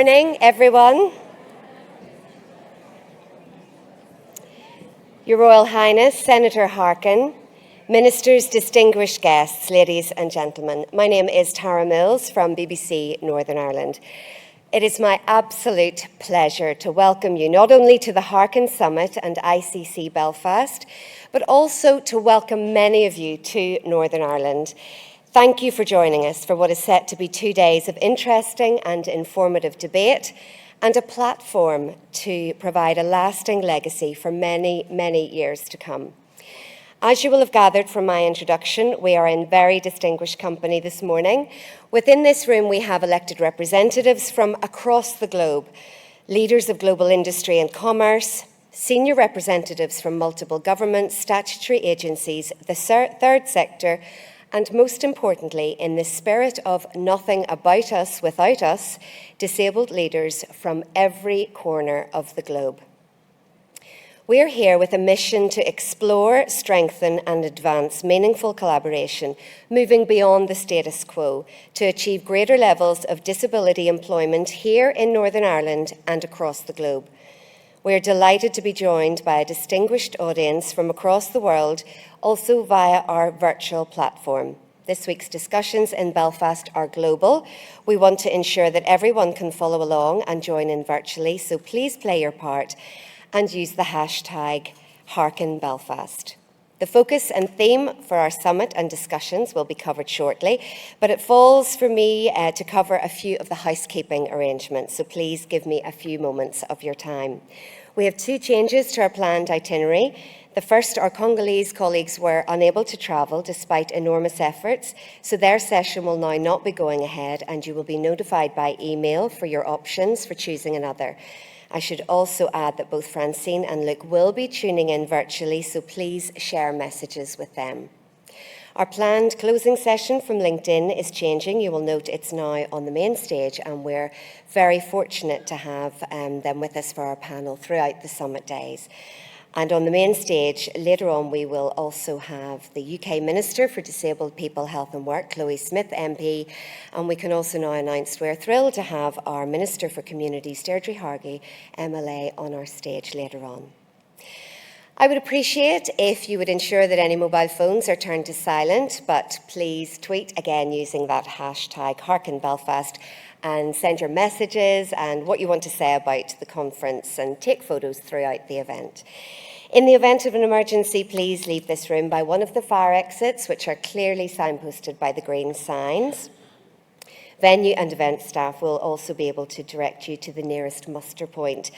morning, everyone. Your Royal Highness, Senator Harkin, Ministers, distinguished guests, ladies and gentlemen, my name is Tara Mills from BBC Northern Ireland. It is my absolute pleasure to welcome you not only to the Harkin Summit and ICC Belfast, but also to welcome many of you to Northern Ireland. Thank you for joining us for what is set to be 2 days of interesting and informative debate and a platform to provide a lasting legacy for many, many years to come. As you will have gathered from my introduction, we are in very distinguished company this morning. Within this room, we have elected representatives from across the globe, leaders of global industry and commerce, senior representatives from multiple governments, statutory agencies, the third sector, and most importantly, in the spirit of nothing about us without us, disabled leaders from every corner of the globe. We are here with a mission to explore, strengthen and advance meaningful collaboration, moving beyond the status quo to achieve greater levels of disability employment here in Northern Ireland and across the globe. We are delighted to be joined by a distinguished audience from across the world, also via our virtual platform. This week's discussions in Belfast are global. We want to ensure that everyone can follow along and join in virtually, so please play your part and use the hashtag HarkinBelfast. The focus and theme for our summit and discussions will be covered shortly, but it falls for me to cover a few of the housekeeping arrangements, so please give me a few moments of your time. We have 2 changes to our planned itinerary. The first, our Congolese colleagues were unable to travel despite enormous efforts, so their session will now not be going ahead and you will be notified by email for your options for choosing another. I should also add that both Francine and Luke will be tuning in virtually, so please share messages with them. Our planned closing session from LinkedIn is changing. You will note it's now on the main stage, and we're very fortunate to have them with us for our panel throughout the summit days. And on the main stage, later on, we will also have the UK Minister for Disabled People, Health and Work, Chloe Smith MP, and we can also now announce we're thrilled to have our Minister for Communities, Deirdre Hargey, MLA, on our stage later on. I would appreciate if you would ensure that any mobile phones are turned to silent, but please tweet again using that hashtag HarkinBelfast and send your messages and what you want to say about the conference and take photos throughout the event. In the event of an emergency, please leave this room by one of the fire exits, which are clearly signposted by the green signs. Venue and event staff will also be able to direct you to the nearest muster point.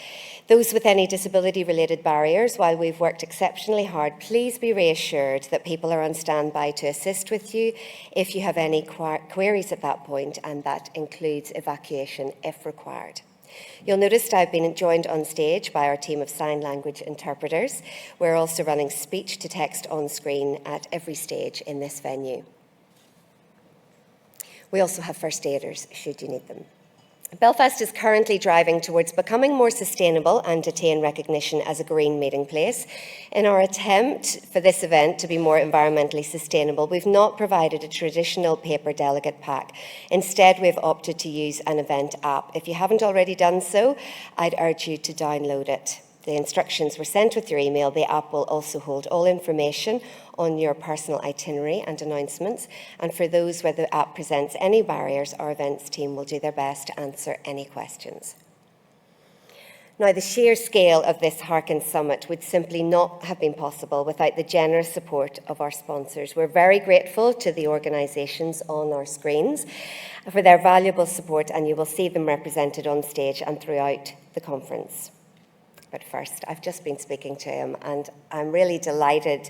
Those with any disability-related barriers, while we've worked exceptionally hard, please be reassured that people are on standby to assist with you if you have any queries at that point, and that includes evacuation if required. You'll notice I've been joined on stage by our team of sign language interpreters. We're also running speech to text on screen at every stage in this venue. We also have first aiders, should you need them. Belfast is currently driving towards becoming more sustainable and attain recognition as a green meeting place. In our attempt for this event to be more environmentally sustainable, we've not provided a traditional paper delegate pack. Instead, we've opted to use an event app. If you haven't already done so, I'd urge you to download it. The instructions were sent with your email. The app will also hold all information on your personal itinerary and announcements. And for those where the app presents any barriers, our events team will do their best to answer any questions. Now, the sheer scale of this Harkin Summit would simply not have been possible without the generous support of our sponsors. We're very grateful to the organisations on our screens for their valuable support, and you will see them represented on stage and throughout the conference. But first, I've just been speaking to him, and I'm really delighted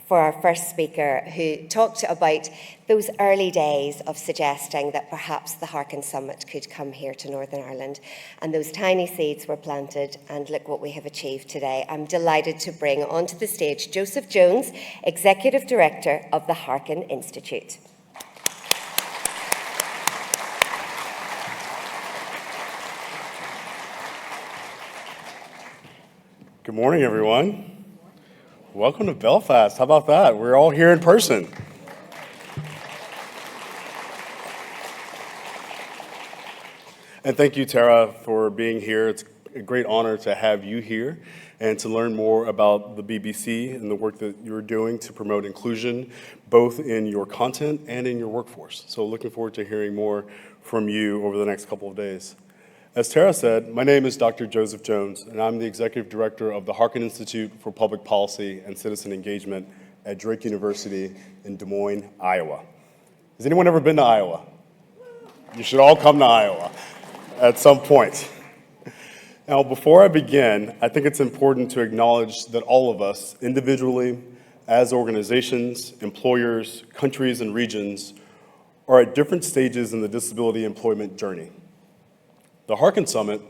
for our first speaker, who talked about those early days of suggesting that perhaps the Harkin Summit could come here to Northern Ireland. And those tiny seeds were planted, and look what we have achieved today. I'm delighted to bring onto the stage Joseph Jones, Executive Director of the Harkin Institute. Good morning, everyone. Welcome to Belfast. How about that? We're all here in person. And thank you, Tara, for being here. It's a great honor to have you here and to learn more about the BBC and the work that you're doing to promote inclusion, both in your content and in your workforce. So looking forward to hearing more from you over the next couple of days. As Tara said, my name is Dr. Joseph Jones, and I'm the Executive Director of the Harkin Institute for Public Policy and Citizen Engagement at Drake University in Des Moines, Iowa. Has anyone ever been to Iowa? You should all come to Iowa at some point. Now, before I begin, I think it's important to acknowledge that all of us, individually, as organizations, employers, countries, and regions, are at different stages in the disability employment journey. The Harkin Summit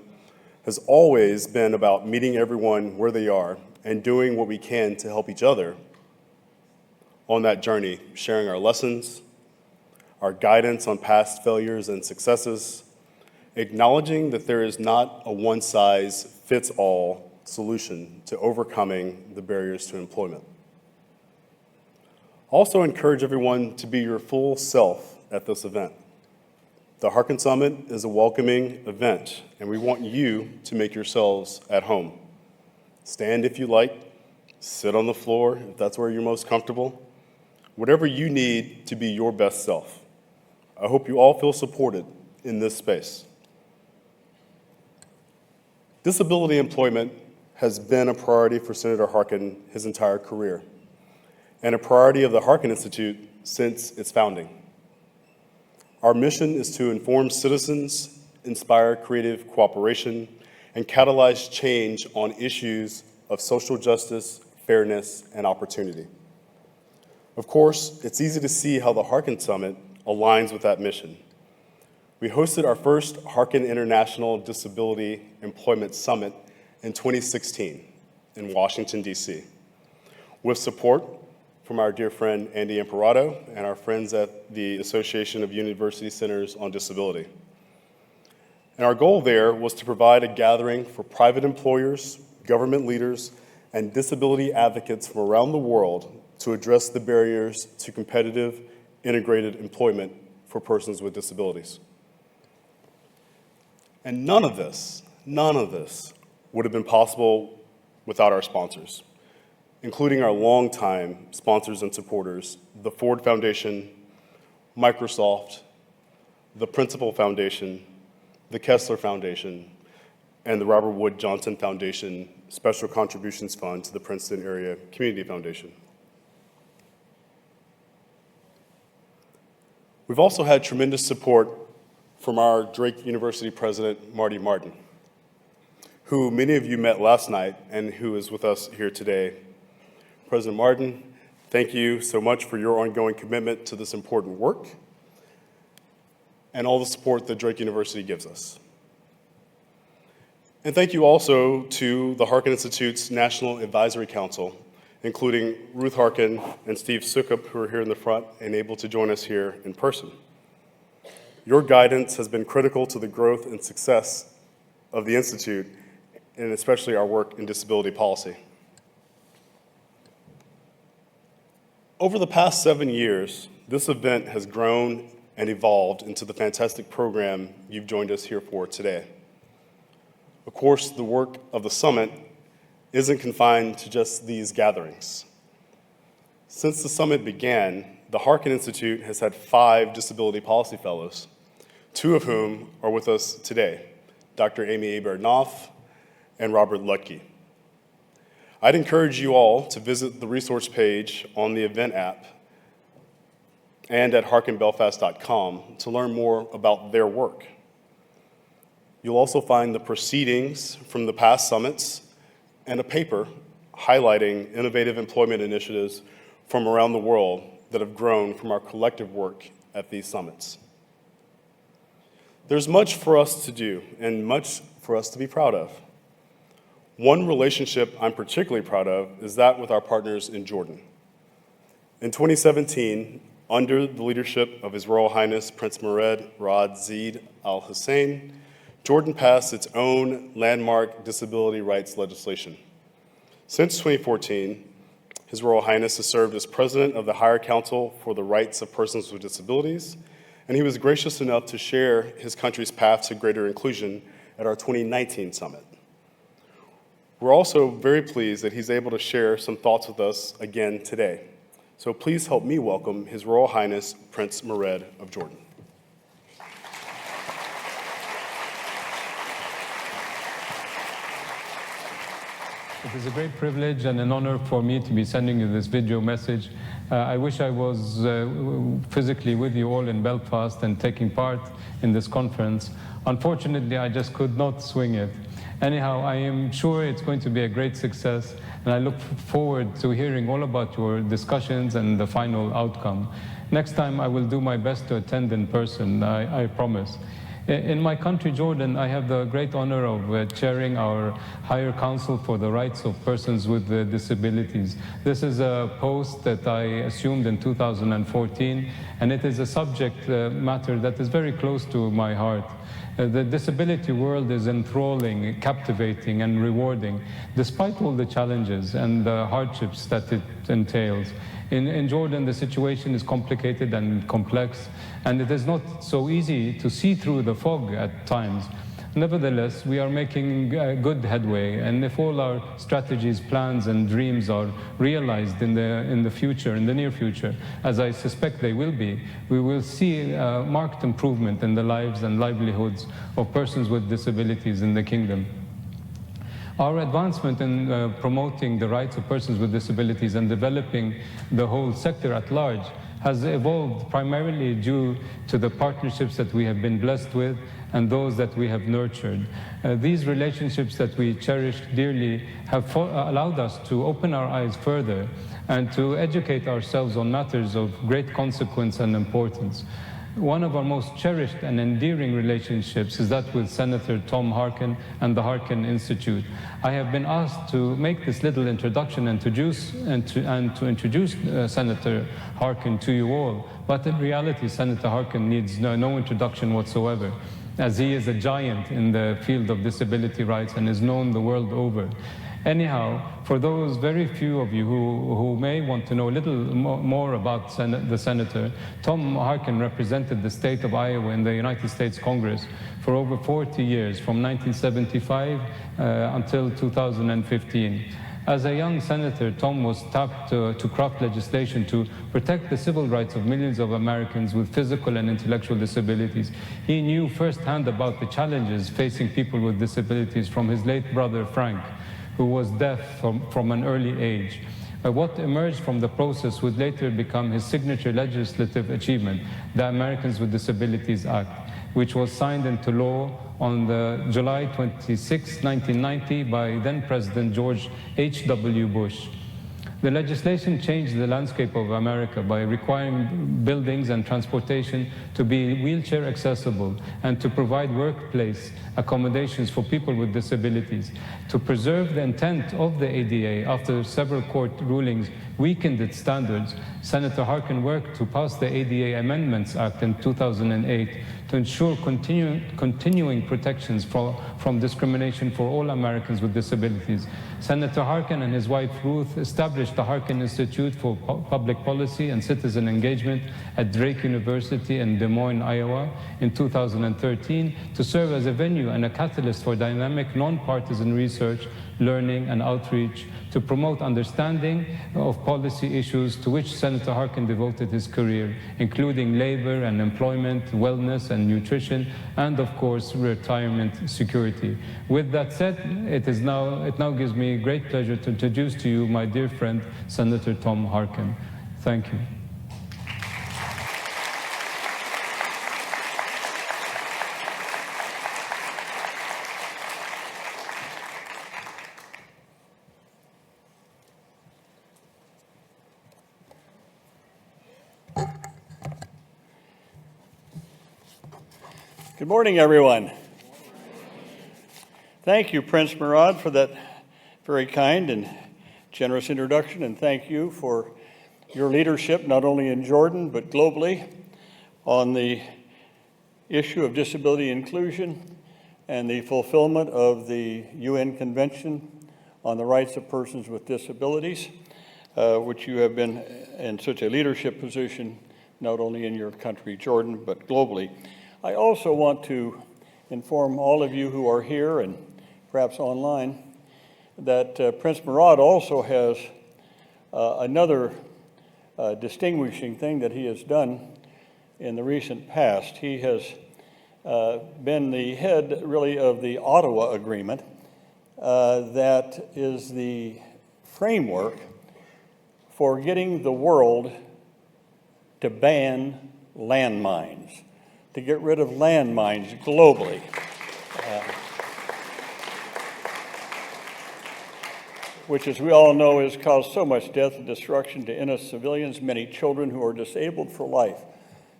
has always been about meeting everyone where they are and doing what we can to help each other on that journey, sharing our lessons, our guidance on past failures and successes, acknowledging that there is not a one-size-fits-all solution to overcoming the barriers to employment. Also encourage everyone to be your full self at this event. The Harkin Summit is a welcoming event, and we want you to make yourselves at home. Stand if you like, sit on the floor if that's where you're most comfortable, whatever you need to be your best self. I hope you all feel supported in this space. Disability employment has been a priority for Senator Harkin his entire career, and a priority of the Harkin Institute since its founding. Our mission is to inform citizens, inspire creative cooperation, and catalyze change on issues of social justice, fairness, and opportunity. Of course, it's easy to see how the Harkin Summit aligns with that mission. We hosted our first Harkin International Disability Employment Summit in 2016 in Washington, D.C., with support from our dear friend Andy Imperato and our friends at the Association of University Centers on Disability. And our goal there was to provide a gathering for private employers, government leaders, and disability advocates from around the world to address the barriers to competitive, integrated employment for persons with disabilities. And none of this would have been possible without our sponsors, including our longtime sponsors and supporters, the Ford Foundation, Microsoft, the Principal Foundation, the Kessler Foundation, and the Robert Wood Johnson Foundation Special Contributions Fund to the Princeton Area Community Foundation. We've also had tremendous support from our Drake University president, Marty Martin, who many of you met last night and who is with us here today. President Martin, thank you so much for your ongoing commitment to this important work and all the support that Drake University gives us. And thank you also to the Harkin Institute's National Advisory Council, including Ruth Harkin and Steve Sukup, who are here in the front and able to join us here in person. Your guidance has been critical to the growth and success of the Institute, and especially our work in disability policy. Over the past 7 years, this event has grown and evolved into the fantastic program you've joined us here for today. Of course, the work of the summit isn't confined to just these gatherings. Since the summit began, the Harkin Institute has had 5 disability policy fellows, 2 of whom are with us today, Dr. Amy Aberdnoff and Robert Lutke. I'd encourage you all to visit the resource page on the event app and at harkinbelfast.com to learn more about their work. You'll also find the proceedings from the past summits and a paper highlighting innovative employment initiatives from around the world that have grown from our collective work at these summits. There's much for us to do and much for us to be proud of. One relationship I'm particularly proud of is that with our partners in Jordan. In 2017, under the leadership of His Royal Highness Prince Mohammed Riyad Zeid Al Hussein, Jordan passed its own landmark disability rights legislation. Since 2014, His Royal Highness has served as President of the Higher Council for the Rights of Persons with Disabilities and he was gracious enough to share his country's path to greater inclusion at our 2019 summit. We're also very pleased that he's able to share some thoughts with us again today. So please help me welcome His Royal Highness Prince Murad of Jordan. It is a great privilege and an honor for me to be sending you this video message. I wish I was physically with you all in Belfast and taking part in this conference. Unfortunately, I just could not swing it. Anyhow, I am sure it's going to be a great success, and I look forward to hearing all about your discussions and the final outcome. Next time, I will do my best to attend in person, I promise. In my country, Jordan, I have the great honor of chairing our Higher Council for the Rights of Persons with Disabilities. This is a post that I assumed in 2014, and it is a subject matter that is very close to my heart. The disability world is enthralling, captivating, and rewarding, despite all the challenges and the hardships that it entails. In Jordan, the situation is complicated and complex, and it is not so easy to see through the fog at times. Nevertheless, we are making good headway, and if all our strategies, plans, and dreams are realized in the future, in the near future, as I suspect they will be, we will see marked improvement in the lives and livelihoods of persons with disabilities in the kingdom. Our advancement in promoting the rights of persons with disabilities and developing the whole sector at large has evolved primarily due to the partnerships that we have been blessed with and those that we have nurtured. These relationships that we cherish dearly have allowed us to open our eyes further and to educate ourselves on matters of great consequence and importance. One of our most cherished and endearing relationships is that with Senator Tom Harkin and the Harkin Institute. I have been asked to make this little introduction and to introduce Senator Harkin to you all, but in reality, Senator Harkin needs no introduction whatsoever, as he is a giant in the field of disability rights and is known the world over. Anyhow, for those very few of you who may want to know a little more about the senator, Tom Harkin represented the state of Iowa in the United States Congress for over 40 years, from 1975 until 2015. As a young senator, Tom was tapped to craft legislation to protect the civil rights of millions of Americans with physical and intellectual disabilities. He knew firsthand about the challenges facing people with disabilities from his late brother, Frank, who was deaf from an early age. What emerged from the process would later become his signature legislative achievement, the Americans with Disabilities Act, which was signed into law on July 26, 1990 by then-President George H.W. Bush. The legislation changed the landscape of America by requiring buildings and transportation to be wheelchair accessible and to provide workplace accommodations for people with disabilities. To preserve the intent of the ADA after several court rulings weakened its standards, Senator Harkin worked to pass the ADA Amendments Act in 2008 to ensure continuing protections from discrimination for all Americans with disabilities. Senator Harkin and his wife Ruth established the Harkin Institute for Public Policy and Citizen Engagement at Drake University in Des Moines, Iowa in 2013 to serve as a venue and a catalyst for dynamic, non-partisan research, learning, and outreach to promote understanding of policy issues to which Senator Harkin devoted his career, including labor and employment, wellness and nutrition, and of course, retirement security. With that said, it now gives me great pleasure to introduce to you my dear friend, Senator Tom Harkin. Thank you. Good morning, everyone. Thank you, Prince Murad, for that very kind and generous introduction, and thank you for your leadership, not only in Jordan, but globally, on the issue of disability inclusion and the fulfillment of the UN Convention on the Rights of Persons with Disabilities, which you have been in such a leadership position not only in your country, Jordan, but globally. I also want to inform all of you who are here and perhaps online that Prince Murad also has another distinguishing thing that he has done in the recent past. He has been the head, really, of the Ottawa Agreement that is the framework for getting the world to ban landmines, to get rid of landmines globally. Which, as we all know, has caused so much death and destruction to innocent civilians, many children who are disabled for life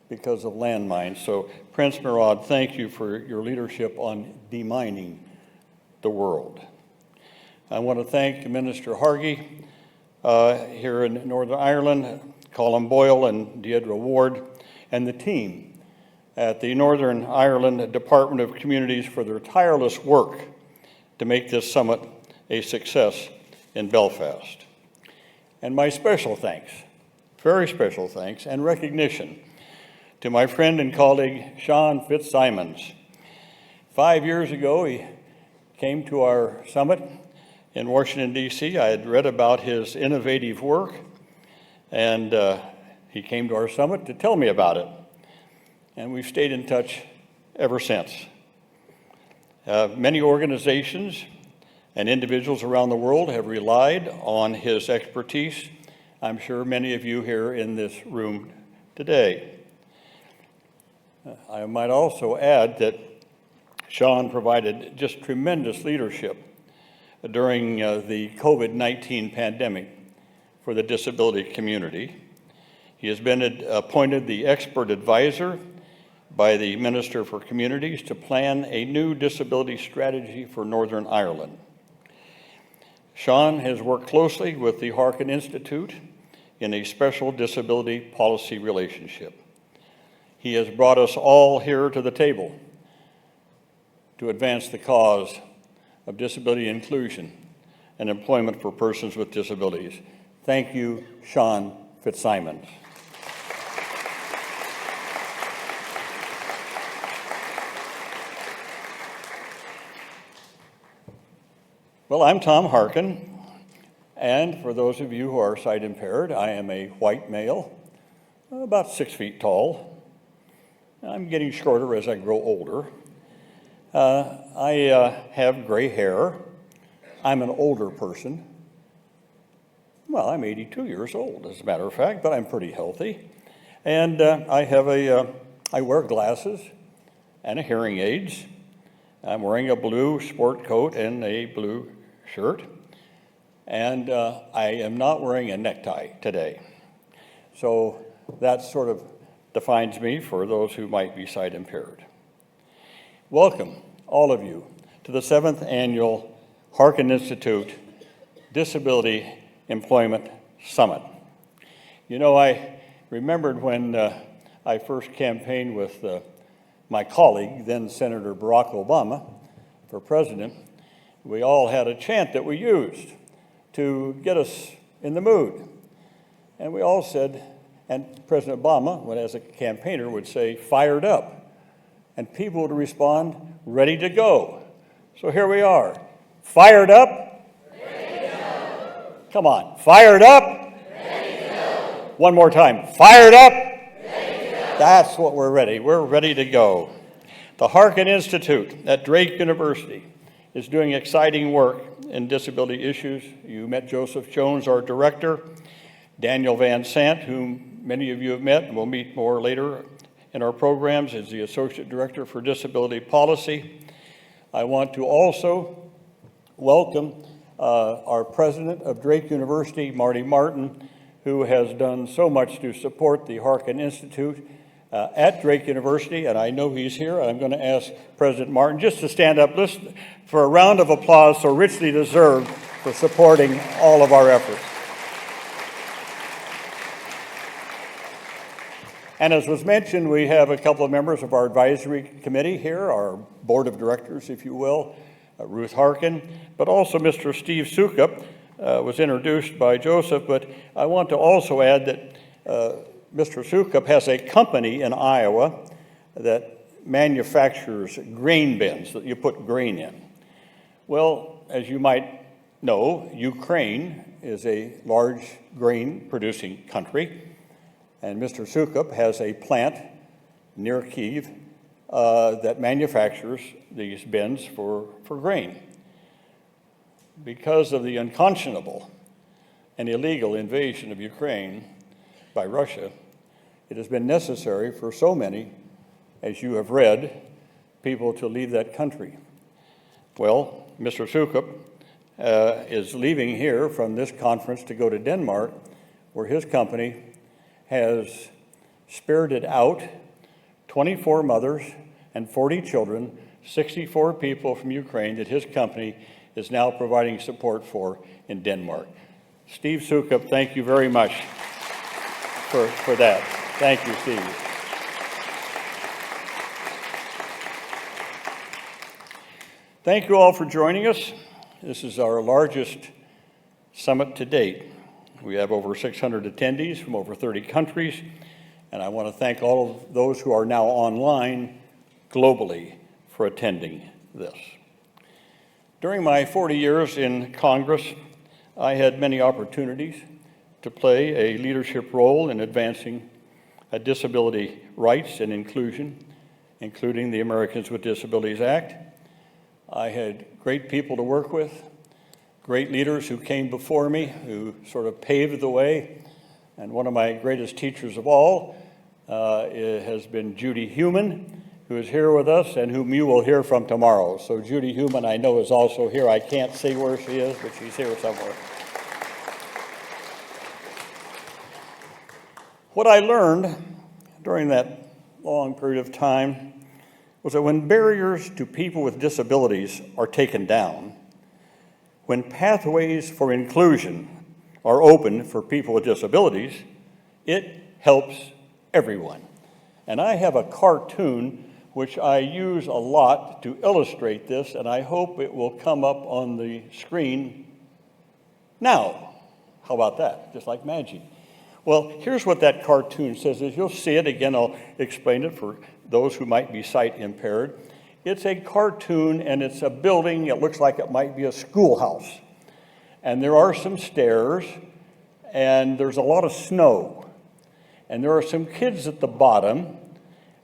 because of landmines. So, Prince Murad, thank you for your leadership on demining the world. I want to thank Minister Harkin here in Northern Ireland, Colin Boyle and Deirdre Ward, and the team at the Northern Ireland Department of Communities for their tireless work to make this summit a success in Belfast. And my special thanks, very special thanks and recognition to my friend and colleague, Sean Fitzsimons. 5 years ago, he came to our summit in Washington, D.C. I had read about his innovative work, and he came to our summit to tell me about it. And we've stayed in touch ever since. Many organizations and individuals around the world have relied on his expertise. I'm sure many of you here in this room today. I might also add that Sean provided just tremendous leadership during the COVID-19 pandemic for the disability community. He has been appointed the expert advisor by the Minister for Communities to plan a new disability strategy for Northern Ireland. Sean has worked closely with the Harkin Institute in a special disability policy relationship. He has brought us all here to the table to advance the cause of disability inclusion and employment for persons with disabilities. Thank you, Sean Fitzsimons. Well, I'm Tom Harkin, and for those of you who are sight impaired, I am a white male, about 6 feet tall. I'm getting shorter as I grow older. I have gray hair. I'm an older person. Well, I'm 82 years old, as a matter of fact, but I'm pretty healthy. And I wear glasses and a hearing aids. I'm wearing a blue sport coat and a blue shirt. And I am not wearing a necktie today. So that sort of defines me for those who might be sight impaired. Welcome, all of you, to the 7th Annual Harkin Institute Disability Employment Summit. You know, I remembered when I first campaigned with my colleague, then Senator Barack Obama, for president. We all had a chant that we used to get us in the mood. And we all said, and President Obama, when as a campaigner, would say, "Fired up." And people would respond, "Ready to go." So here we are. Fired up? Ready to go. Come on. Fired up? Ready to go. One more time. Fired up? Ready to go. That's what we're ready. We're ready to go. The Harkin Institute at Drake University is doing exciting work in disability issues. You met Joseph Jones, our director. Daniel Van Sant, whom many of you have met and we'll meet more later in our programs, is the Associate Director for Disability Policy. I want to also welcome our President of Drake University, Marty Martin, who has done so much to support the Harkin Institute at Drake University, and I know he's here. I'm going to ask President Martin just to stand up for a round of applause so richly deserved for supporting all of our efforts. And as was mentioned, we have a couple of members of our advisory committee here, our board of directors, if you will, Ruth Harkin, but also Mr. Steve Sukup was introduced by Joseph, but I want to also add that Mr. Sukup has a company in Iowa that manufactures grain bins that you put grain in. Well, as you might know, Ukraine is a large grain-producing country, and Mr. Sukup has a plant near Kyiv that manufactures these bins for grain. Because of the unconscionable and illegal invasion of Ukraine by Russia, it has been necessary for so many, as you have read, people to leave that country. Well, Mr. Sukup is leaving here from this conference to go to Denmark, where his company has spirited out 24 mothers and 40 children, 64 people from Ukraine that his company is now providing support for in Denmark. Steve Sukup, thank you very much for that. Thank you, Steve. Thank you all for joining us. This is our largest summit to date. We have over 600 attendees from over 30 countries, and I want to thank all of those who are now online globally for attending this. During my 40 years in Congress, I had many opportunities to play a leadership role in advancing disability rights and inclusion, including the Americans with Disabilities Act. I had great people to work with, great leaders who came before me, who sort of paved the way. And one of my greatest teachers of all has been Judy Heumann, who is here with us and whom you will hear from tomorrow. So Judy Heumann, I know, is also here. I can't see where she is, but she's here somewhere. What I learned during that long period of time was that when barriers to people with disabilities are taken down, when pathways for inclusion are open for people with disabilities, it helps everyone. And I have a cartoon which I use a lot to illustrate this, and I hope it will come up on the screen now. How about that? Just like magic. Well, here's what that cartoon says. As you'll see it, again, I'll explain it for those who might be sight impaired. It's a cartoon, and it's a building. It looks like it might be a schoolhouse. And there are some stairs, and there's a lot of snow. And there are some kids at the bottom,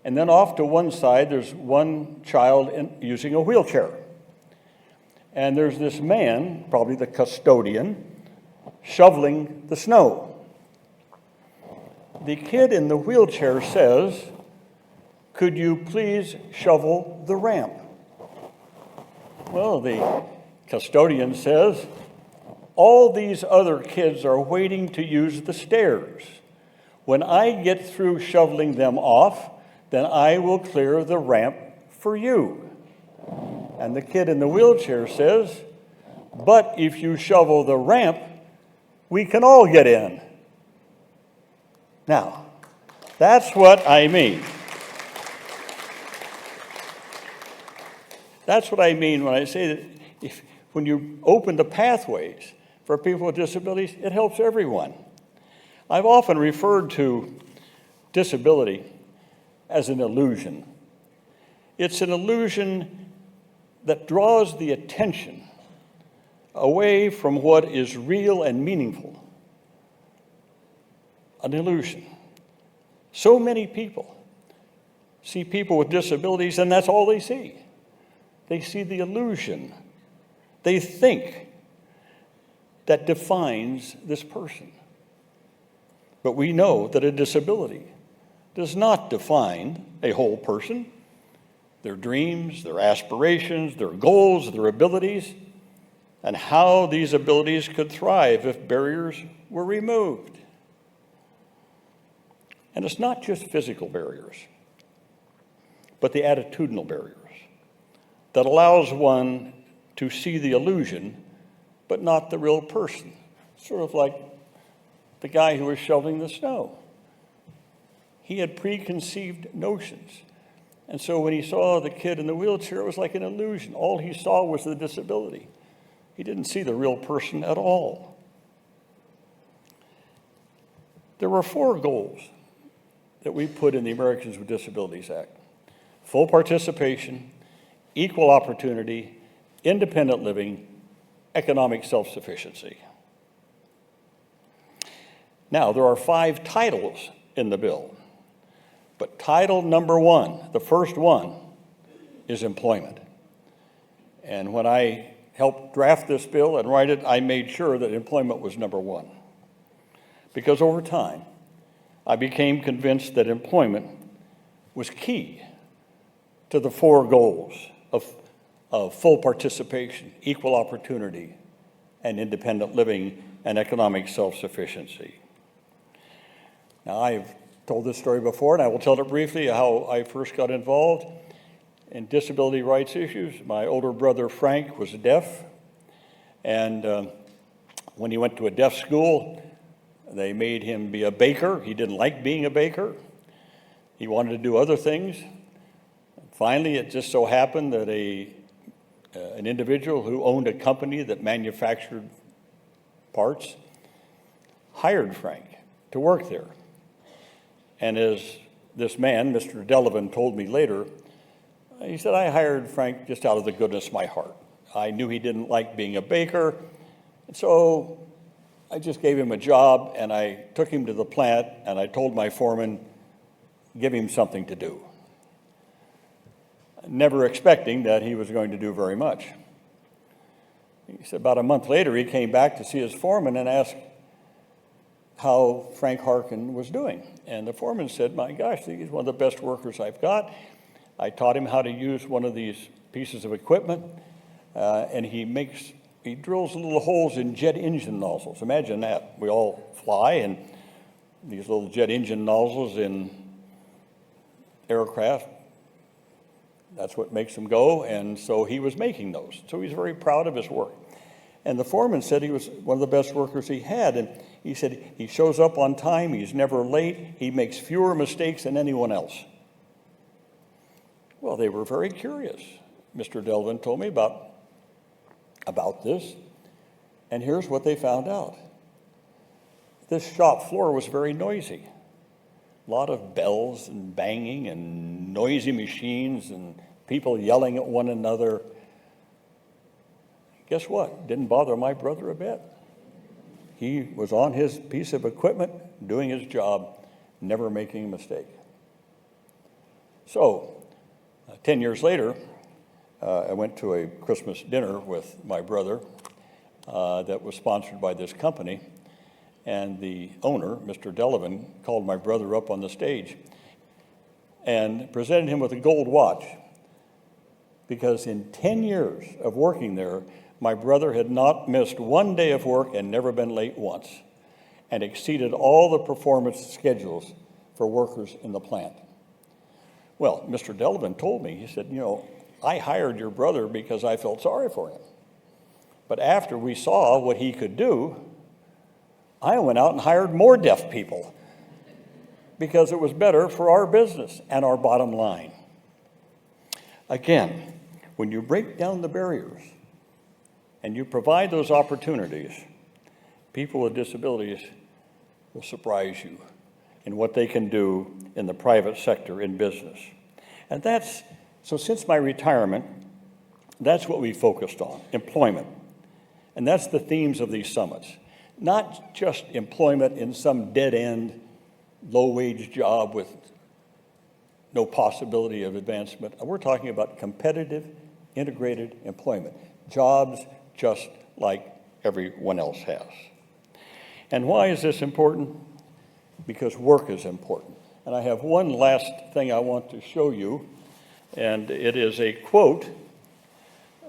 and then off to one side, there's one child using a wheelchair. And there's this man, probably the custodian, shoveling the snow. The kid in the wheelchair says, "Could you please shovel the ramp?" Well, the custodian says, "All these other kids are waiting to use the stairs. When I get through shoveling them off, then I will clear the ramp for you." And the kid in the wheelchair says, "But if you shovel the ramp, we can all get in." Now, that's what I mean. That's what I mean when I say that when you open the pathways for people with disabilities, it helps everyone. I've often referred to disability as an illusion. It's an illusion that draws the attention away from what is real and meaningful. An illusion. So many people see people with disabilities, and that's all they see. They see the illusion. They think that defines this person. But we know that a disability does not define a whole person. Their dreams, their aspirations, their goals, their abilities, and how these abilities could thrive if barriers were removed. And it's not just physical barriers, but the attitudinal barriers that allows one to see the illusion, but not the real person. Sort of like the guy who was shoveling the snow. He had preconceived notions. And so when he saw the kid in the wheelchair, it was like an illusion. All he saw was the disability. He didn't see the real person at all. There were 4 goals that we put in the Americans with Disabilities Act: full participation, equal opportunity, independent living, economic self-sufficiency. Now, there are 5 titles in the bill, but title number 1, the first one, is employment. And when I helped draft this bill and write it, I made sure that employment was number 1. Because over time, I became convinced that employment was key to the 4 goals of full participation, equal opportunity, and independent living and economic self-sufficiency. Now, I've told this story before, and I will tell it briefly, how I first got involved in disability rights issues. My older brother, Frank, was deaf, and when he went to a deaf school, they made him be a baker. He didn't like being a baker. He wanted to do other things. Finally, it just so happened that an individual who owned a company that manufactured parts hired Frank to work there. And as this man, Mr. Delavan, told me later, he said, I hired Frank just out of the goodness of my heart. I knew he didn't like being a baker, and so I just gave him a job, and I took him to the plant, and I told my foreman, give him something to do, never expecting that he was going to do very much. He said about a month later, he came back to see his foreman and asked how Frank Harkin was doing. And the foreman said, my gosh, he's one of the best workers I've got. I taught him how to use one of these pieces of equipment, and he drills little holes in jet engine nozzles. Imagine that. We all fly, and these little jet engine nozzles in aircraft, that's what makes them go, and so he was making those. So he's very proud of his work. And the foreman said he was one of the best workers he had, and he said he shows up on time, he's never late, he makes fewer mistakes than anyone else. Well, they were very curious. Mr. Delavan told me about this, and here's what they found out. This shop floor was very noisy. A lot of bells and banging and noisy machines and people yelling at one another. Guess what? Didn't bother my brother a bit. He was on his piece of equipment, doing his job, never making a mistake. So, 10 years later, I went to a Christmas dinner with my brother that was sponsored by this company, and the owner, Mr. Delavan, called my brother up on the stage and presented him with a gold watch, because in 10 years of working there, my brother had not missed one day of work and never been late once, and exceeded all the performance schedules for workers in the plant. Well, Mr. Delavan told me, he said, I hired your brother because I felt sorry for him. But after we saw what he could do, I went out and hired more deaf people because it was better for our business and our bottom line. Again, when you break down the barriers and you provide those opportunities, people with disabilities will surprise you in what they can do in the private sector in business. And so since my retirement, that's what we focused on, employment. And that's the themes of these summits. Not just employment in some dead-end, low-wage job with no possibility of advancement. We're talking about competitive, integrated employment, jobs just like everyone else has. And why is this important? Because work is important. And I have one last thing I want to show you, and it is a quote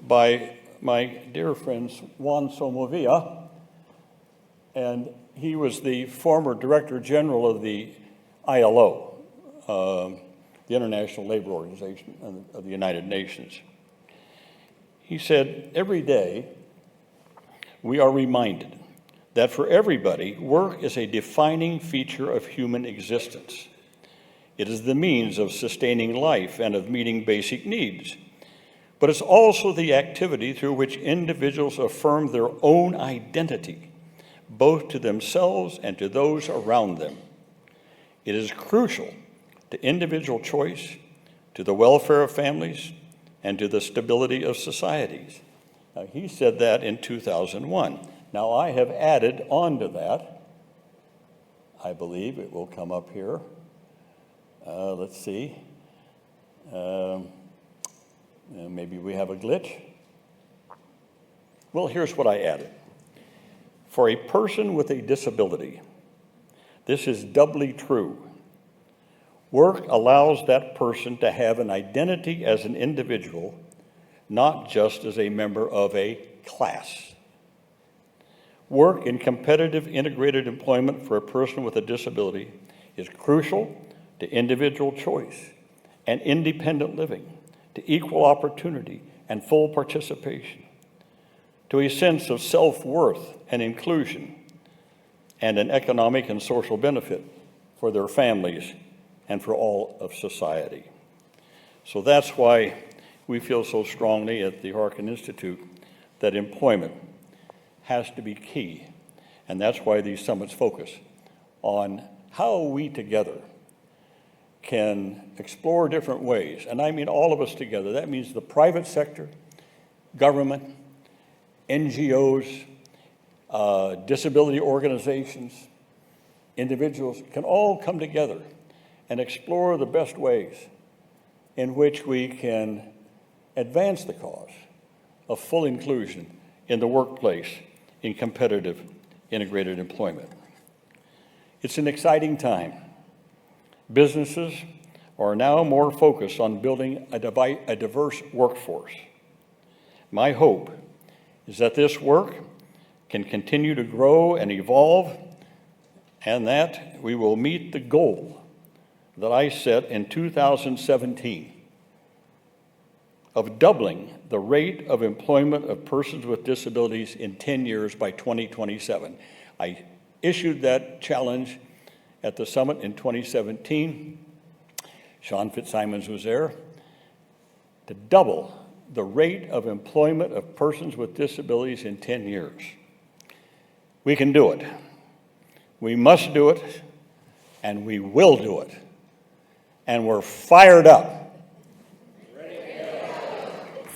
by my dear friend Juan Somovia, and he was the former Director General of the ILO, the International Labor Organization of the United Nations. He said, every day we are reminded that for everybody, work is a defining feature of human existence. It is the means of sustaining life and of meeting basic needs. But it's also the activity through which individuals affirm their own identity, both to themselves and to those around them. It is crucial to individual choice, to the welfare of families, and to the stability of societies. Now, he said that in 2001. Now, I have added on to that, I believe it will come up here. Let's see. Maybe we have a glitch. Well, here's what I added. For a person with a disability, this is doubly true. Work allows that person to have an identity as an individual, not just as a member of a class. Work in competitive integrated employment for a person with a disability is crucial to individual choice and independent living, to equal opportunity and full participation, to a sense of self-worth and inclusion, and an economic and social benefit for their families and for all of society. So that's why we feel so strongly at the Harkin Institute that employment has to be key. And that's why these summits focus on how we together can explore different ways. And I mean all of us together. That means the private sector, government, NGOs, disability organizations, individuals can all come together and explore the best ways in which we can advance the cause of full inclusion in the workplace in competitive integrated employment. It's an exciting time. Businesses are now more focused on building a diverse workforce. My hope is that this work can continue to grow and evolve, and that we will meet the goal that I set in 2017 of doubling the rate of employment of persons with disabilities in 10 years by 2027. I issued that challenge at the summit in 2017. Sean Fitzsimons was there. To double the rate of employment of persons with disabilities in 10 years. We can do it. We must do it, and we will do it. And we're fired up.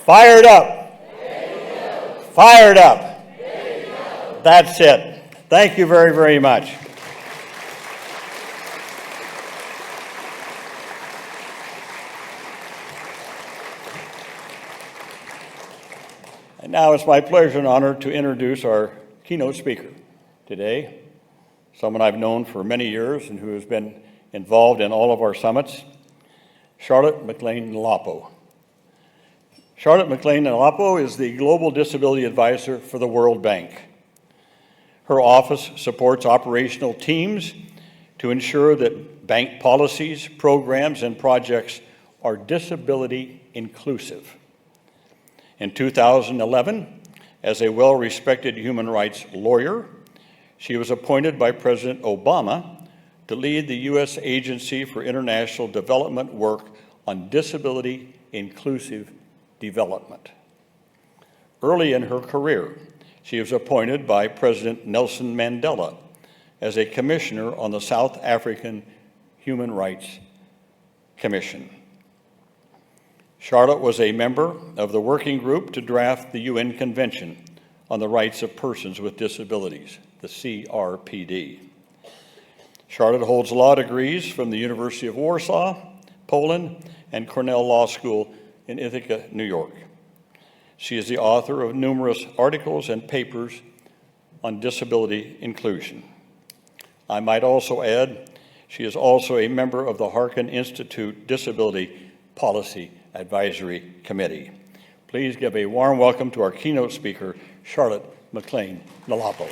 Fired up. Fired up. That's it. Thank you very, very much. And now it's my pleasure and honor to introduce our keynote speaker today, someone I've known for many years and who has been involved in all of our summits, Charlotte McClain-Nhlapp. Charlotte McClain-Nhlapp is the Global Disability Advisor for the World Bank. Her office supports operational teams to ensure that bank policies, programs, and projects are disability inclusive. In 2011, as a well-respected human rights lawyer, she was appointed by President Obama to lead the U.S. Agency for International Development work on disability inclusive development. Early in her career, she was appointed by President Nelson Mandela as a commissioner on the South African Human Rights Commission. Charlotte was a member of the working group to draft the UN Convention on the Rights of Persons with Disabilities, the CRPD. Charlotte holds law degrees from the University of Warsaw, Poland, and Cornell Law School in Ithaca, New York. She is the author of numerous articles and papers on disability inclusion. I might also add, she is also a member of the Harkin Institute Disability Policy Advisory Committee. Please give a warm welcome to our keynote speaker, Charlotte McClain-Nhlapp.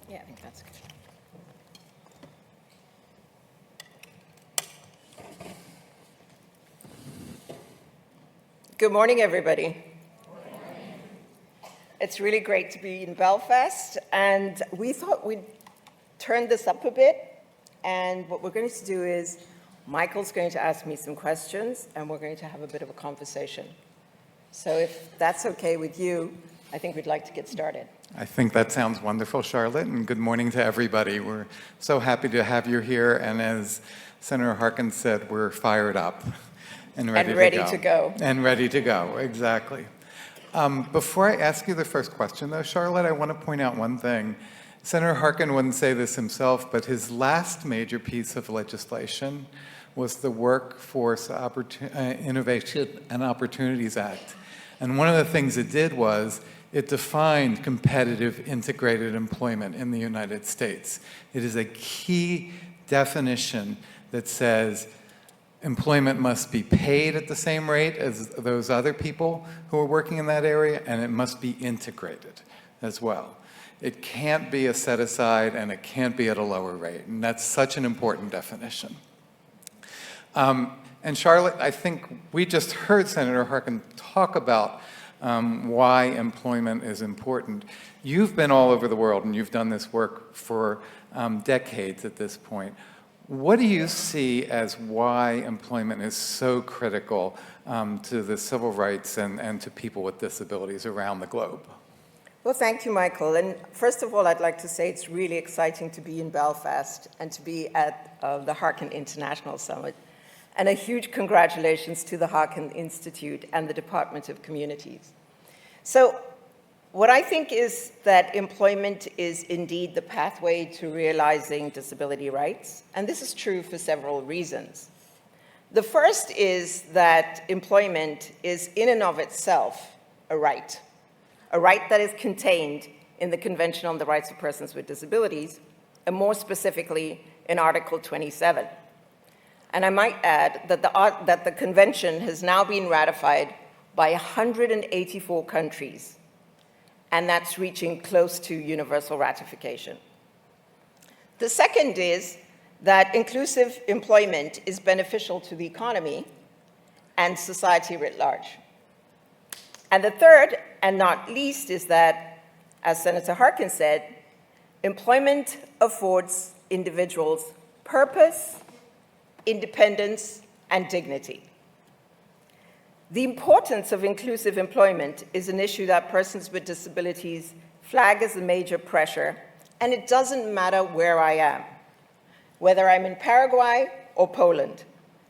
Yeah, I think that's good. Good morning, everybody. It's really great to be in Belfast, and we thought we'd turn this up a bit, and what we're going to do is Michael's going to ask me some questions, and we're going to have a bit of a conversation. So if that's okay with you, I think we'd like to get started. I think that sounds wonderful, Charlotte, and good morning to everybody. We're so happy to have you here, and as Senator Harkin said, we're fired up and ready to go. And ready to go, exactly. Before I ask you the first question, though, Charlotte, I want to point out one thing. Senator Harkin wouldn't say this himself, but his last major piece of legislation was the Workforce Innovation and Opportunities Act. And one of the things it did was it defined competitive integrated employment in the United States. It is a key definition that says employment must be paid at the same rate as those other people who are working in that area, and it must be integrated as well. It can't be a set-aside, and it can't be at a lower rate, and that's such an important definition. And Charlotte, I think we just heard Senator Harkin talk about why employment is important. You've been all over the world, and you've done this work for decades at this point. What do you see as why employment is so critical to the civil rights and to people with disabilities around the globe? Well, thank you, Michael. And first of all, I'd like to say it's really exciting to be in Belfast and to be at the Harkin International Summit. And a huge congratulations to the Harkin Institute and the Department of Communities. So what I think is that employment is indeed the pathway to realizing disability rights, and this is true for several reasons. The first is that employment is in and of itself a right that is contained in the Convention on the Rights of Persons with Disabilities, and more specifically in Article 27. And I might add that the convention has now been ratified by 184 countries, and that's reaching close to universal ratification. The second is that inclusive employment is beneficial to the economy and society writ large. And the third, and not least, is that, as Senator Harkin said, employment affords individuals purpose, independence, and dignity. The importance of inclusive employment is an issue that persons with disabilities flag as a major pressure, and it doesn't matter where I am. Whether I'm in Paraguay or Poland,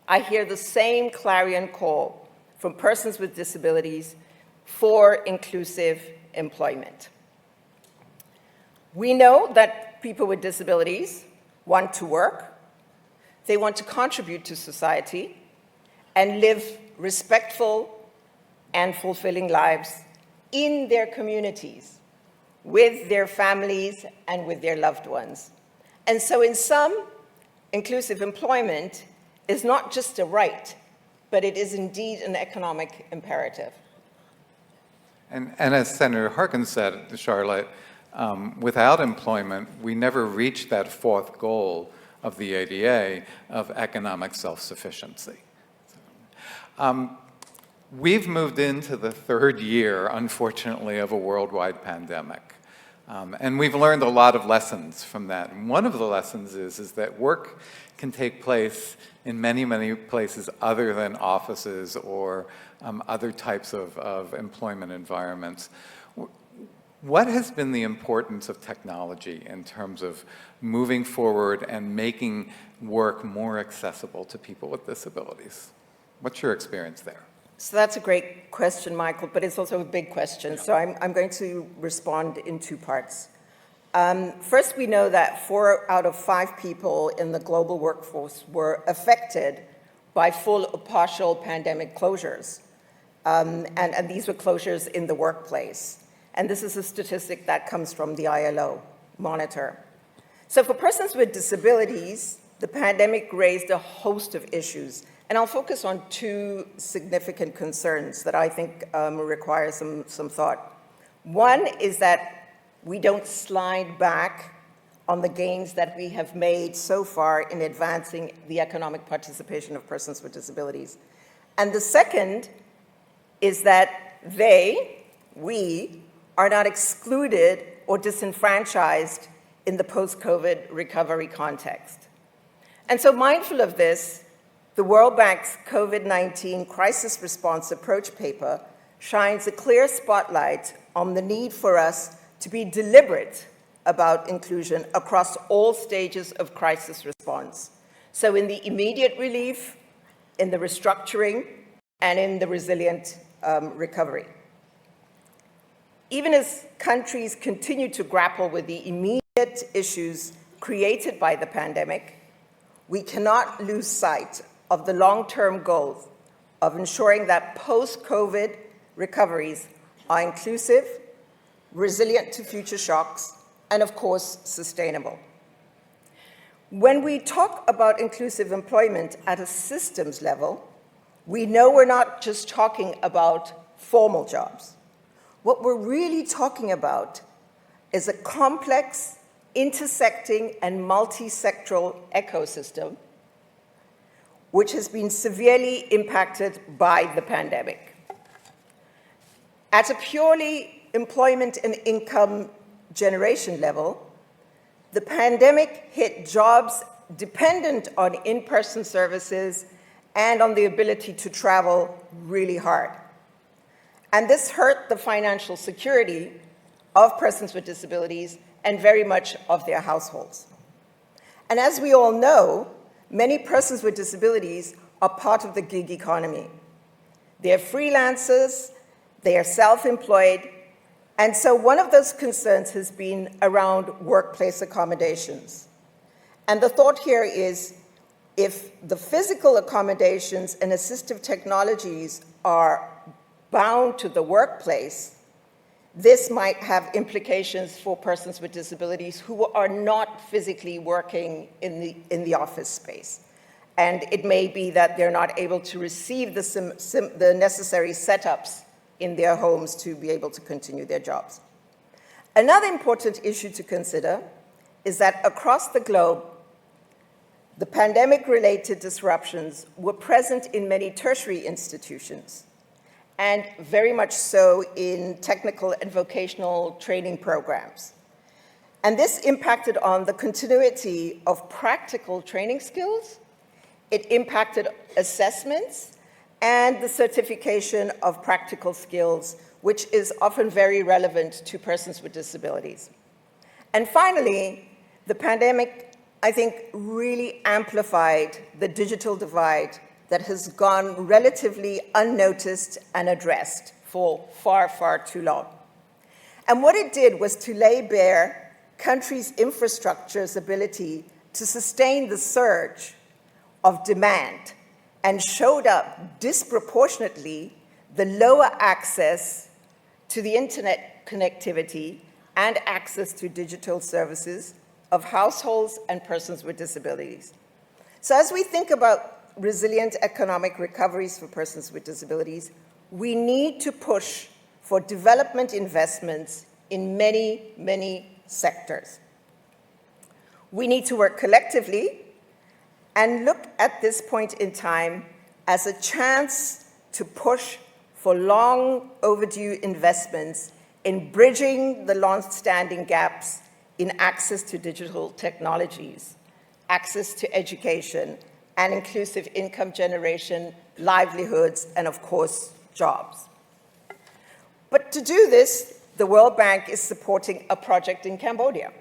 I hear the same clarion call from persons with disabilities for inclusive employment. We know that people with disabilities want to work, they want to contribute to society, and live respectful and fulfilling lives in their communities, with their families and with their loved ones. And so in sum, inclusive employment is not just a right, but it is indeed an economic imperative. And as Senator Harkin said, Charlotte, without employment, we never reach that fourth goal of the ADA of economic self-sufficiency. We've moved into the third year, unfortunately, of a worldwide pandemic. And we've learned a lot of lessons from that. And one of the lessons is that work can take place in many, many places other than offices or other types of employment environments. What has been the importance of technology in terms of moving forward and making work more accessible to people with disabilities? What's your experience there? So that's a great question, Michael, but it's also a big question. So I'm going to respond in two parts. First, we know that 4 out of 5 people in the global workforce were affected by full or partial pandemic closures. And these were closures in the workplace. And this is a statistic that comes from the ILO monitor. So for persons with disabilities, the pandemic raised a host of issues. And I'll focus on 2 significant concerns that I think require some thought. One is that we don't slide back on the gains that we have made so far in advancing the economic participation of persons with disabilities. And the second is that we, are not excluded or disenfranchised in the post-COVID recovery context. And so mindful of this, the World Bank's COVID-19 crisis response approach paper shines a clear spotlight on the need for us to be deliberate about inclusion across all stages of crisis response. So in the immediate relief, in the restructuring, and in the resilient recovery. Even as countries continue to grapple with the immediate issues created by the pandemic, we cannot lose sight of the long-term goals of ensuring that post-COVID recoveries are inclusive, resilient to future shocks, and of course, sustainable. When we talk about inclusive employment at a systems level, we know we're not just talking about formal jobs. What we're really talking about is a complex, intersecting, and multi-sectoral ecosystem which has been severely impacted by the pandemic. At a purely employment and income generation level, the pandemic hit jobs dependent on in-person services and on the ability to travel really hard. And this hurt the financial security of persons with disabilities and very much of their households. And as we all know, many persons with disabilities are part of the gig economy. They're freelancers, they are self-employed, and so one of those concerns has been around workplace accommodations. And the thought here is, if the physical accommodations and assistive technologies are bound to the workplace, this might have implications for persons with disabilities who are not physically working in the office space. And it may be that they're not able to receive the necessary setups in their homes to be able to continue their jobs. Another important issue to consider is that across the globe, the pandemic-related disruptions were present in many tertiary institutions, and very much so in technical and vocational training programs. And this impacted on the continuity of practical training skills. It impacted assessments and the certification of practical skills, which is often very relevant to persons with disabilities. And finally, the pandemic, I think, really amplified the digital divide that has gone relatively unnoticed and addressed for far, far too long. And what it did was to lay bare countries' infrastructure's ability to sustain the surge of demand, and showed up disproportionately the lower access to the internet connectivity and access to digital services of households and persons with disabilities. So as we think about resilient economic recoveries for persons with disabilities, we need to push for development investments in many, many sectors. We need to work collectively and look at this point in time as a chance to push for long overdue investments in bridging the long-standing gaps in access to digital technologies, access to education, and inclusive income generation, livelihoods, and of course, jobs. But to do this, the World Bank is supporting a project in Cambodia.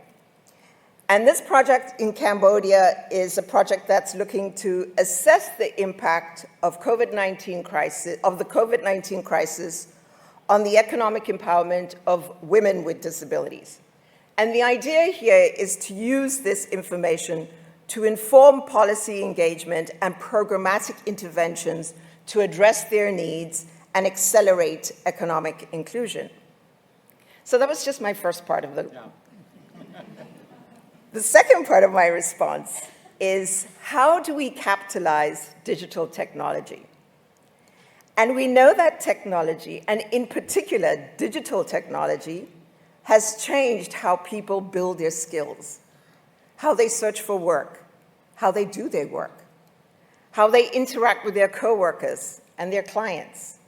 And this project in Cambodia is a project that's looking to assess the impact of the COVID-19 crisis on the economic empowerment of women with disabilities. And the idea here is to use this information to inform policy engagement and programmatic interventions to address their needs and accelerate economic inclusion. So that was just my first part of the... Yeah. The second part of my response is, how do we capitalize digital technology? And we know that technology, and in particular digital technology, has changed how people build their skills, how they search for work, how they do their work, how they interact with their coworkers and their clients.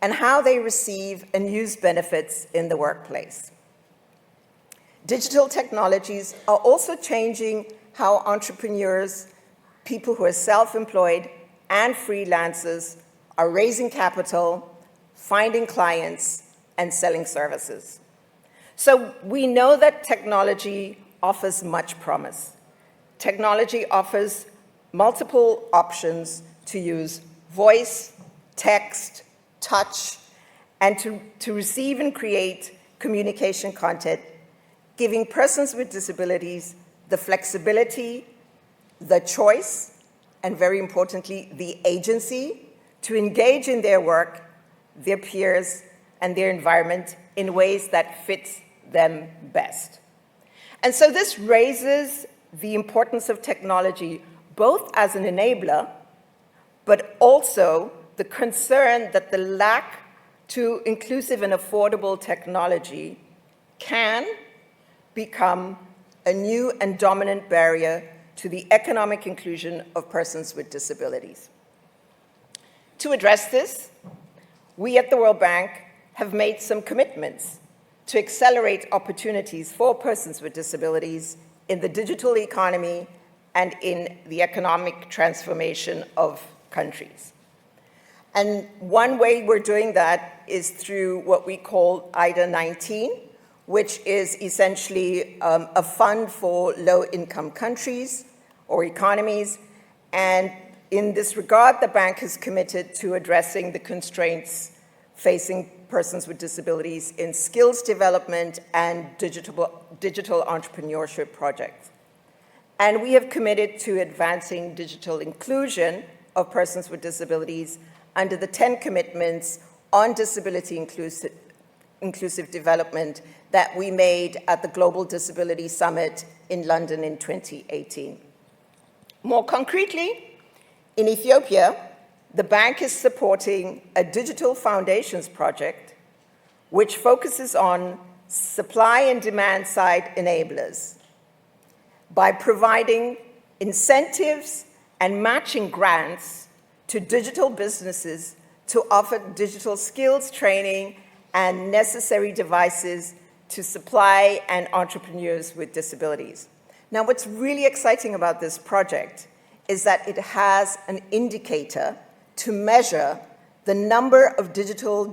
and how they receive and use benefits in the workplace. Digital technologies are also changing how entrepreneurs, people who are self-employed, and freelancers are raising capital, finding clients, and selling services. So we know that technology offers much promise. Technology offers multiple options to use voice, text, touch, and to receive and create communication content, giving persons with disabilities the flexibility, the choice, and very importantly, the agency to engage in their work, their peers, and their environment in ways that fit them best. And so this raises the importance of technology both as an enabler, but also the concern that the lack to inclusive and affordable technology can become a new and dominant barrier to the economic inclusion of persons with disabilities. To address this, we at the World Bank have made some commitments to accelerate opportunities for persons with disabilities in the digital economy and in the economic transformation of countries. And one way we're doing that is through what we call IDA 19, which is essentially a fund for low-income countries or economies. And in this regard, the bank is committed to addressing the constraints facing persons with disabilities in skills development and digital entrepreneurship projects. And we have committed to advancing digital inclusion of persons with disabilities under the 10 commitments on disability inclusive development that we made at the Global Disability Summit in London in 2018. More concretely, in Ethiopia, the bank is supporting a digital foundations project which focuses on supply and demand side enablers by providing incentives and matching grants to digital businesses to offer digital skills training and necessary devices to supply and entrepreneurs with disabilities. Now, what's really exciting about this project is that it has an indicator to measure the number of digital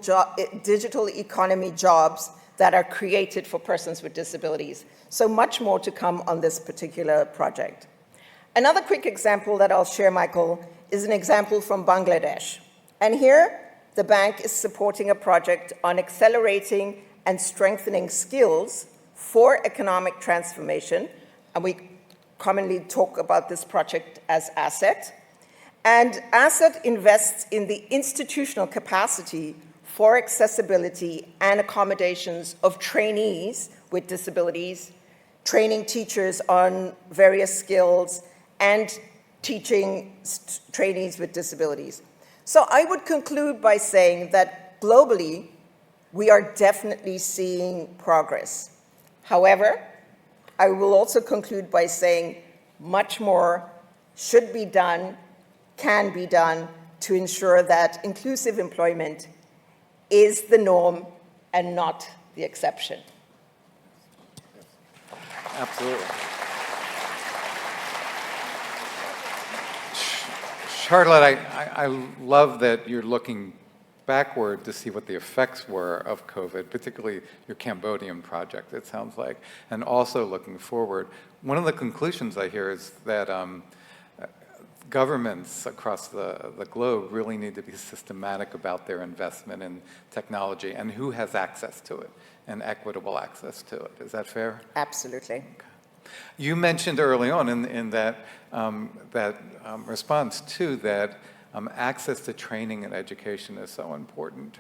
economy jobs that are created for persons with disabilities. So much more to come on this particular project. Another quick example that I'll share, Michael, is an example from Bangladesh. And here, the bank is supporting a project on accelerating and strengthening skills for economic transformation. And we commonly talk about this project as ASSET. And ASSET invests in the institutional capacity for accessibility and accommodations of trainees with disabilities, training teachers on various skills, and teaching trainees with disabilities. So I would conclude by saying that globally, we are definitely seeing progress. However, I will also conclude by saying much more should be done, can be done to ensure that inclusive employment is the norm and not the exception. Absolutely. Charlotte, I love that you're looking backward to see what the effects were of COVID, particularly your Cambodian project, it sounds like, and also looking forward. One of the conclusions I hear is that governments across the globe really need to be systematic about their investment in technology and who has access to it and equitable access to it. Is that fair? Absolutely. Okay. You mentioned early on in that response too that access to training and education is so important.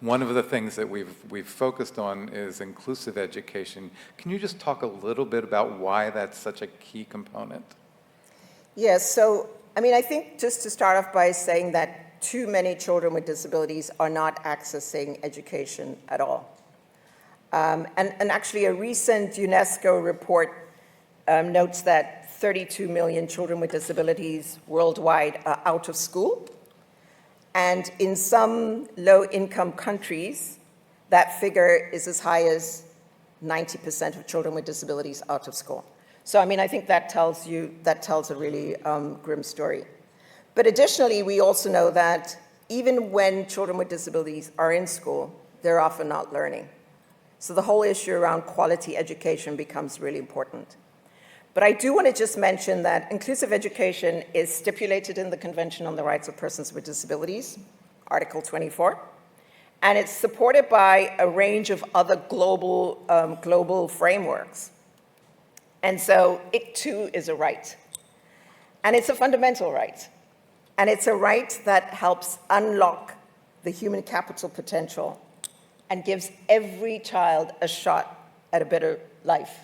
One of the things that we've focused on is inclusive education. Can you just talk a little bit about why that's such a key component? Yes, so, I think just to start off by saying that too many children with disabilities are not accessing education at all. And actually a recent UNESCO report notes that 32 million children with disabilities worldwide are out of school. And in some low-income countries, that figure is as high as 90% of children with disabilities out of school. So, I mean, I think that tells a really grim story. But additionally, we also know that even when children with disabilities are in school, they're often not learning. So the whole issue around quality education becomes really important. But I do want to just mention that inclusive education is stipulated in the Convention on the Rights of Persons with Disabilities, Article 24, and it's supported by a range of other global frameworks. And so it too is a right. And it's a fundamental right. And it's a right that helps unlock the human capital potential and gives every child a shot at a better life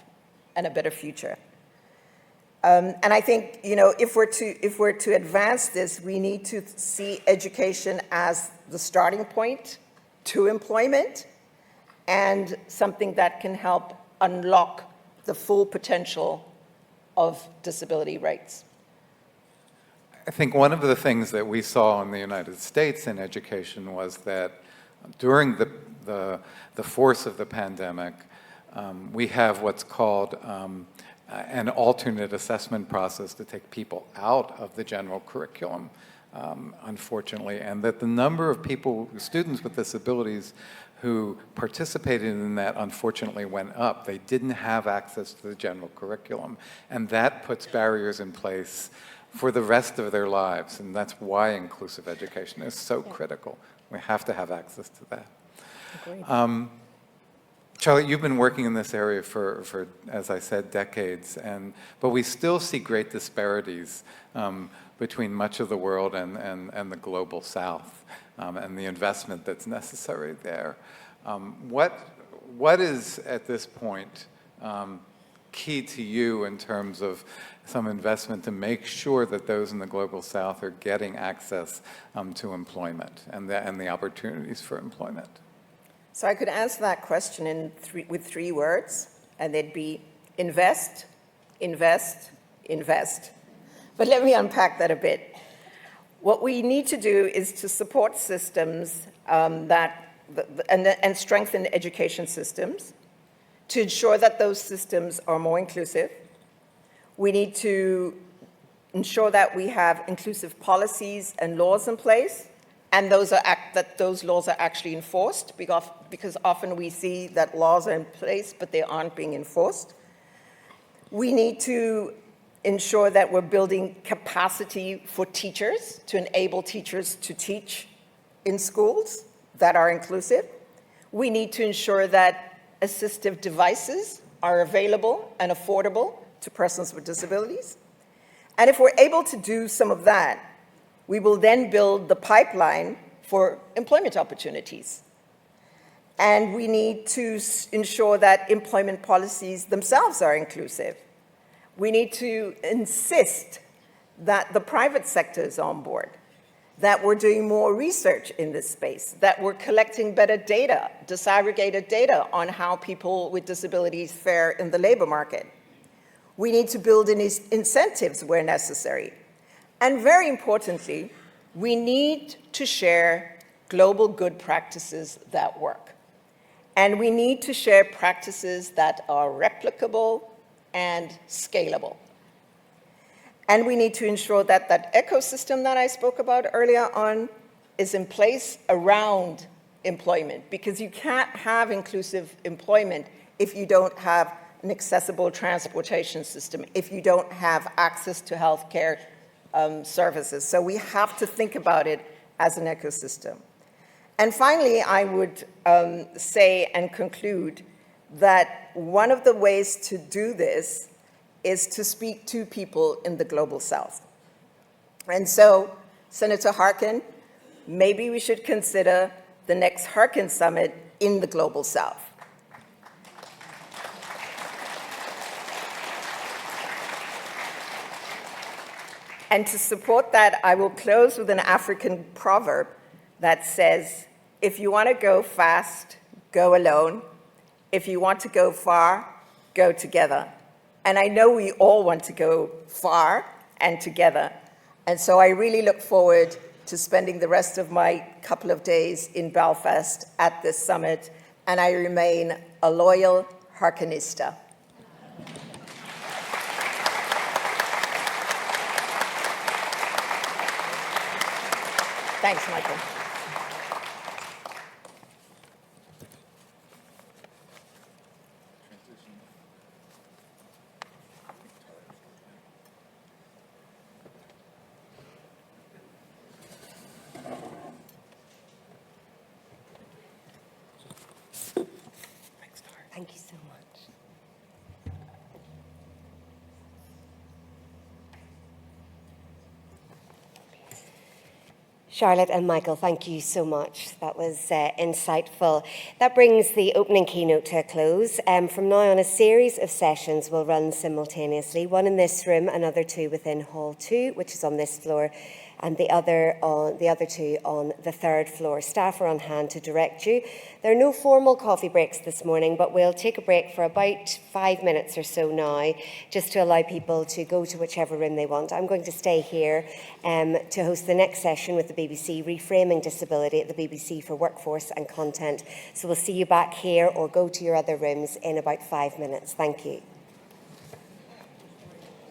and a better future. And I think, you know, if we're to advance this, we need to see education as the starting point to employment and something that can help unlock the full potential of disability rights. I think one of the things that we saw in the United States in education was that during the force of the pandemic, we have what's called an alternate assessment process to take people out of the general curriculum, unfortunately, and that the number of students with disabilities who participated in that unfortunately went up. They didn't have access to the general curriculum, and that puts barriers in place for the rest of their lives, and that's why inclusive education is so critical. We have to have access to that. Agreed. Charlotte, you've been working in this area for, as I said, decades, but we still see great disparities between much of the world and the global South, and the investment that's necessary there. What is, at this point, key to you in terms of some investment to make sure that those in the global South are getting access to employment and the opportunities for employment? So I could answer that question with three words, and they'd be invest, invest, invest. But let me unpack that a bit. What we need to do is to support systems and strengthen education systems to ensure that those systems are more inclusive. We need to ensure that we have inclusive policies and laws in place, and that those laws are actually enforced, because often we see that laws are in place, but they aren't being enforced. We need to ensure that we're building capacity for teachers to enable teachers to teach in schools that are inclusive. We need to ensure that assistive devices are available and affordable to persons with disabilities. And if we're able to do some of that, we will then build the pipeline for employment opportunities. And we need to ensure that employment policies themselves are inclusive. We need to insist that the private sector is on board, that we're doing more research in this space, that we're collecting better data, disaggregated data on how people with disabilities fare in the labor market. We need to build in incentives where necessary. And very importantly, we need to share global good practices that work. And we need to share practices that are replicable and scalable. And we need to ensure that that ecosystem that I spoke about earlier on is in place around employment, because you can't have inclusive employment if you don't have an accessible transportation system, if you don't have access to healthcare services. So we have to think about it as an ecosystem. And finally, I would say and conclude that one of the ways to do this is to speak to people in the global South. And so, Senator Harkin, maybe we should consider the next Harkin Summit in the global South. And to support that, I will close with an African proverb that says, if you want to go fast, go alone. If you want to go far, go together. And I know we all want to go far and together. And so I really look forward to spending the rest of my couple of days in Belfast at this summit, and I remain a loyal Harkinista. Thanks, Michael. Thank you so much. Charlotte and Michael, thank you so much. That was insightful. That brings the opening keynote to a close. From now on, a series of sessions will run simultaneously, one in this room, another two within Hall 2, which is on this floor, and the other two on the third floor. Staff are on hand to direct you. There are no formal coffee breaks this morning, but we'll take a break for about 5 minutes or so now, just to allow people to go to whichever room they want. I'm going to stay here to host the next session with the BBC, Reframing Disability at the BBC for Workforce and Content. So we'll see you back here or go to your other rooms in about 5 minutes. Thank you.